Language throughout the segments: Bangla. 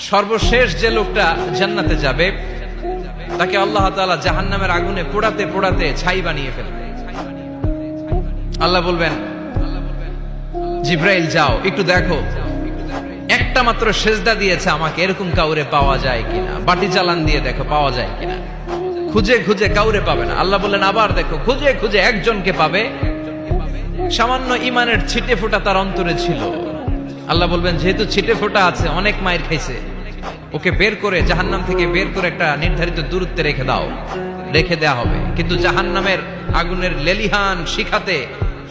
সর্বশেষ যে লোকটা জান্নাতে যাবে তাকে আল্লাহ তাআলা জাহান্নামের আগুনে পোড়াতে পোড়াতে ছাই বানিয়ে ফেলবে। আল্লাহ বলবেন, জিব্রাইল যাও একটু দেখো, একটা মাত্র সেজদা দিয়েছে আমাকে, এরকম কাউরে পাওয়া যায় কিনা। বাটি চালান দিয়ে দেখো পাওয়া যায় কিনা। খুঁজে খুঁজে কাউরে পাবে না। আল্লাহ বললেন আবার দেখো, খুঁজে খুঁজে একজনকে পাবে, সামান্য ইমানের ছিটে ফোঁটা তার অন্তরে ছিল। আল্লাহ বলবেন যেহেতু ছিটে ফোঁটা আছে, অনেক মায়ের খাইছে, ওকে বের করে জাহান্নাম থেকে বের করে একটা নির্ধারিত দূরত্বে রেখে দাও। রেখে দেয়া হবে, কিন্তু জাহান্নামের আগুনের লেলিহান শিখাতে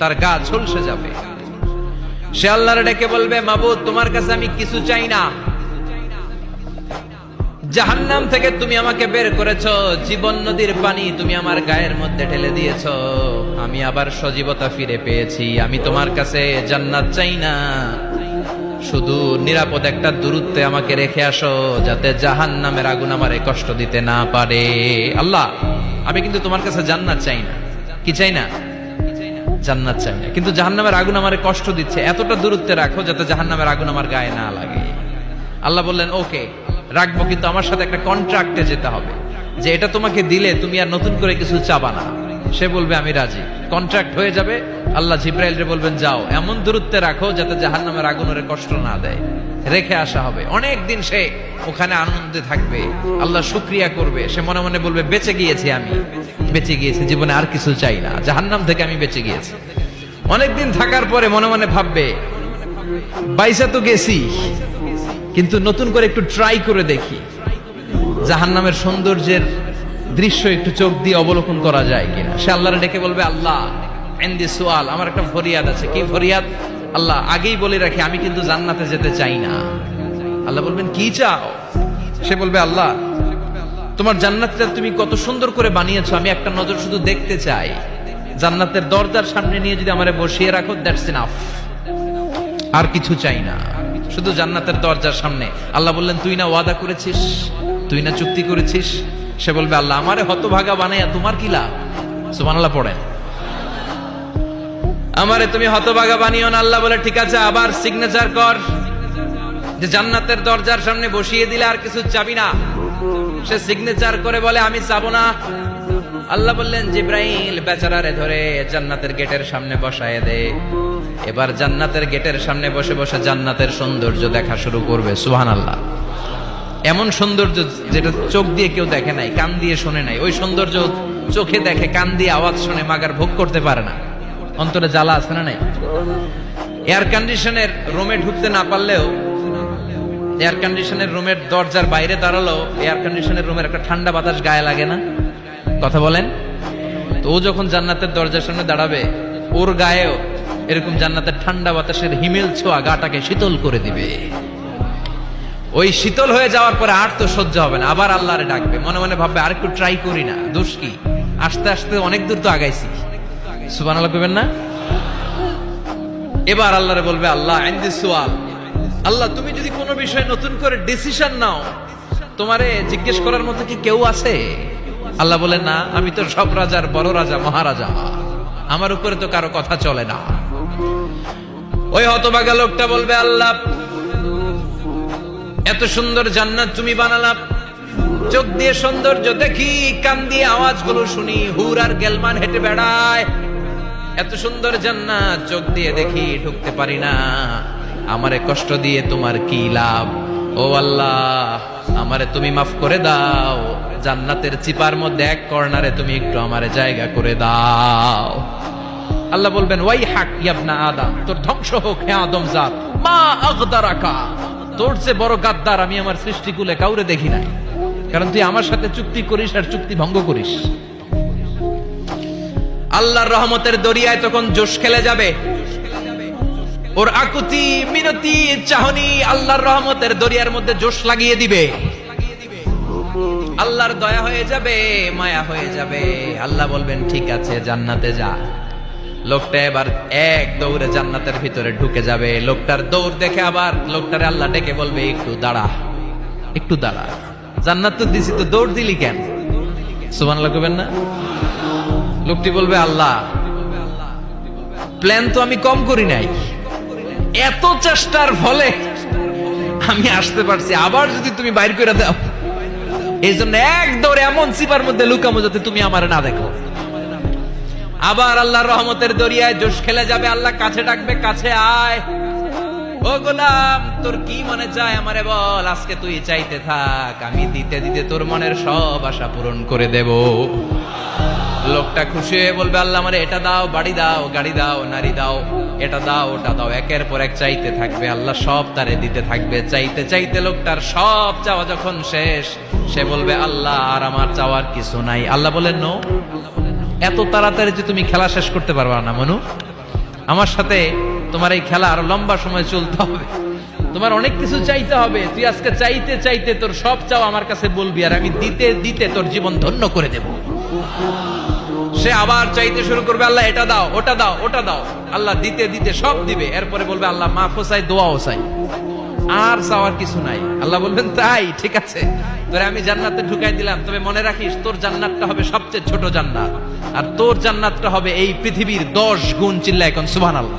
তার গা ঝলসে যাবে। সে আল্লাহর ডেকে বলবে, মাবুদ তোমার কাছে আমি কিছু চাই না, জাহান্নাম থেকে তুমি আমাকে বের করেছো, জীবন নদীর পানি তুমি আমার গায়ের মধ্যে ঢেলে দিয়েছো, আমি আবার সজীবতা ফিরে পেয়েছি। আমি তোমার কাছে জান্নাত চাই না, শুধু নিরাপদ একটা দূরত্বে আমাকে রেখে আসো, যাতে জাহান্নামের আগুন আমারে কষ্ট দিতে না পারে। আল্লাহ আমি কিন্তু তোমার কাছে জান্নাত চাই না। কি চাই না? জান্নাত চাই না, কিন্তু জাহান্নামের আগুন আমারে কষ্ট দিচ্ছে, এতটা দূরত্বে রাখো যাতে জাহান্নামের আগুন আমার গায়ে না লাগে। আল্লাহ বললেন ওকে রাখবো, কিন্তু আমার সাথে একটা কন্ট্রাক্টে যেতে হবে, যে এটা তোমাকে দিলে তুমি আর নতুন করে কিছু চাবা না। সে বলবে আমি রাজি, কন্ট্রাক্ট হয়ে যাবে। আল্লাহ জিব্রাইলকে বলবেন যাও এমন দূরত্বে রাখো যাতে জাহান্নামের আগুন ওরে কষ্ট না দেয়। রেখে আসা হবে, অনেক দিন সে ওখানে আনন্দে থাকবে, আল্লাহ শুকরিয়া করবে। সে মনে মনে বলবে বেঁচে গিয়েছি, আমি বেঁচে গিয়েছি, জীবনে আর কিছু চাই না, জাহান্নাম থেকে আমি বেঁচে গিয়েছি। অনেকদিন থাকার পরে মনে মনে ভাববে বাইসা তো গেছি, কিন্তু নতুন করে একটু ট্রাই করে দেখি, জাহান্নামের সৌন্দর্যের দৃশ্য একটু চোখ দিয়ে অবলোকন করা যায় কিনা। সে আল্লাহরে ডেকে বলবে, আল্লাহ ইনদি সুআল, আমার একটা ফরিয়াদ আছে। কি ফরিয়াদ? আল্লাহ আগেই বলে রাখি আমি কিন্তু জান্নাতে যেতে চাই না। আল্লাহ বলবেন কি চাও? সে বলবে আল্লাহ তোমার জান্নাতটা তুমি কত সুন্দর করে বানিয়েছো, আমি একটা নজর শুধু দেখতে চাই। জান্নাতের দরজার সামনে নিয়ে যদি আমারে বসিয়ে রাখো, দ্যাটস ইনাফ, আর কিছু চাই না, শুধু জান্নাতের দরজার সামনে। আল্লাহ বললেন তুই না ওয়াদা করেছিস, তুই না চুক্তি করেছিস। সে বলবে আল্লাহ আমারে হতভাগা বানাইয়া তোমার কি লাভ? সুবহানাল্লাহ পড়েন। আমারে তুমি হতভাগা বানিও না। আল্লাহ বলে ঠিক আছে, আবার সিগনেচার কর যে জান্নাতের দরজার সামনে বসিয়ে দিলে আর কিছু চাবি না। সে সিগনেচার করে বলে আমি চাবো না। আল্লাহ বললেন জিব্রাইল বেচারারে ধরে জান্নাতের গেটের সামনে বসায় দে। এবার জান্নাতের গেটের সামনে বসে বসে জান্নাতের সৌন্দর্য দেখা শুরু করবে। সুবহানাল্লাহ। এমন সৌন্দর্য যেটা চোখ দিয়ে কেউ দেখে নাই, কান দিয়ে শোনে নাই। ওই সৌন্দর্য চোখে দেখে, কান দিয়ে আওয়াজ শুনে মাগার ভোগ করতে পারে না। অন্তরে জ্বালা আছে না নাই? এয়ার কন্ডিশনের রুমে ঢুকতে না পারলেও, এয়ার কন্ডিশনের রুমের দরজার বাইরে দাঁড়ালো, এয়ার কন্ডিশনের রুমের একটা ঠান্ডা বাতাস গায়ে লাগে না? কথা বলেন তো। ও যখন জান্নাতের দরজার সামনে দাঁড়াবে, ওর গায়েও এরকম জান্নাতের ঠান্ডা বাতাসের হিমেল ছোঁয়া গাটাকে শীতল করে দিবে। ওই শীতল হয়ে যাওয়ার পরে আর তো সহ্য হবে না, আবার আল্লাহরে ডাকবে। মনে মনে ভাববে আর একটু ট্রাই করি না, দোষ কি, আস্তে আস্তে অনেক দূর তো আগাইছি। সুবহানাল্লাহ কইবেন না? এবার আল্লাহরে বলবে আল্লাহ ইনদি সুআল, আল্লাহ তুমি যদি কোনো বিষয়ে নতুন করে ডিসিশন নাও, তোমারে জিজ্ঞেস করার মতো কি কেউ আছে? আল্লাহ বলেন না, আমি তো সব রাজার বড় রাজা, মহারাজা, আমার উপরে তো কারো কথা চলে না। ওই হতভাগা লোকটা বলবে আল্লাহ এত সুন্দর জান্নাত তুমি বানালাম, চোখ দিয়ে সৌন্দর্য দেখি, কান দিয়ে আওয়াজগুলো শুনি, হুর আর গেলমান হেঁটে বেড়ায়। এত সুন্দর জান্নাত চোখ দিয়ে দেখি, ঢুকতে পারি না, আমারে কষ্ট দিয়ে তোমার কি লাভ? ও আল্লাহ আমারে তুমি মাফ করে দাও, জান্নাতের চিপার মধ্যে এক কর্নারে তুমি একটু আমারে জায়গা করে দাও। আল্লাহ বলবেন ওয়াই হাক ইবনা আদম, তোর ধ্বংস হোক হে আদম জাত, মা আগদারাকা, তোর চেয়ে বড় গাদ্দার আমি আমার সৃষ্টিকুলে কাউরে দেখি নাই। কারণ তুই আমার সাথে চুক্তি করিস আর চুক্তি ভঙ্গ করিস। আল্লাহর রহমতের দরিয়ায় তখন জোশ খেলে যাবে। ওর আকুতি মিনতি চাহনি আল্লাহর রহমতের দরিয়ার মধ্যে জোশ লাগিয়ে দিবে। আল্লাহর দয়া হয়ে যাবে, মায়া হয়ে যাবে। আল্লাহ বলবেন ঠিক আছে জান্নাতে যা। লোকটা এবার এক দৌড়ে জান্নাতের ভিতরে ঢুকে যাবে। লোকটার দৌড় দেখে আবার লোকটারে আল্লাহ ডেকে বলবে একটু দাঁড়া, একটু দাঁড়া, জান্নাত তো দিছি, তো দৌড় দিলি কেন? সুবহানাল্লাহ কইবেন না? লোকটি বলবে আল্লাহ প্ল্যান তো আমি কম করি নাই, এত চেষ্টার ফলে আমি আসতে পারছি, আবার যদি তুমি বাইর করে দাও, এই জন্য এক দৌড়ে এমন চিপার মধ্যে লুকামো যাতে তুমি আমার না দেখো। আবার আল্লাহর রহমতের দরিয়ায় জোশ খেলে যাবে, আল্লাহ কাছে ডাকবে, কাছে আয়, ও গোলাম তোর কি মনে চায় আমারে বল, আজকে তুই চাইতে থাক, আমি দিতে দিতে তোর মনের সব আশা পূরণ করে দেব। লোকটা খুশি হয়ে বলবে, আল্লাহ আমারে এটা দাও, বাড়ি দাও, গাড়ি দাও, নারী দাও, এটা দাও, ওটা দাও, একের পর এক চাইতে থাকবে, আল্লাহ সব তারে দিতে থাকবে। চাইতে চাইতে লোকটার সব চাওয়া যখন শেষ, সে বলবে, আল্লাহ আর আমার চাওয়ার কিছু নাই। আল্লাহ বলেন, নো, এত তাড়াতাড়ি যে তুমি খেলা শেষ করতে পারবা না মনু, আমার সাথে তোমার এই খেলা আরো লম্বা সময় চলতে হবে, তোমার অনেক কিছু চাইতে হবে। তুই আজকে চাইতে চাইতে তোর সব চাও আমার কাছে বলবি, আর আমি দিতে দিতে তোর জীবন ধন্য করে দেব। সে আবার চাইতে শুরু করবে, আল্লাহ এটা দাও, ওটা দাও, ওটা দাও, আল্লাহ দিতে দিতে সব দিবে। এরপরে বলবে, আল্লাহ মাফও চাই, দোয়াও চাই, আর চাওয়ার কিছু নাই। আল্লাহ বলবেন, তাই ঠিক আছে, তোরে আমি জান্নাতে ঢুকাই দিলাম, তবে মনে রাখিস তোর জান্নাতটা হবে সবচেয়ে ছোট জান্নাত, আর তোর জান্নাতটা হবে এই পৃথিবীর 10 গুণ। চিল্লা এখন সুবহানাল্লাহ।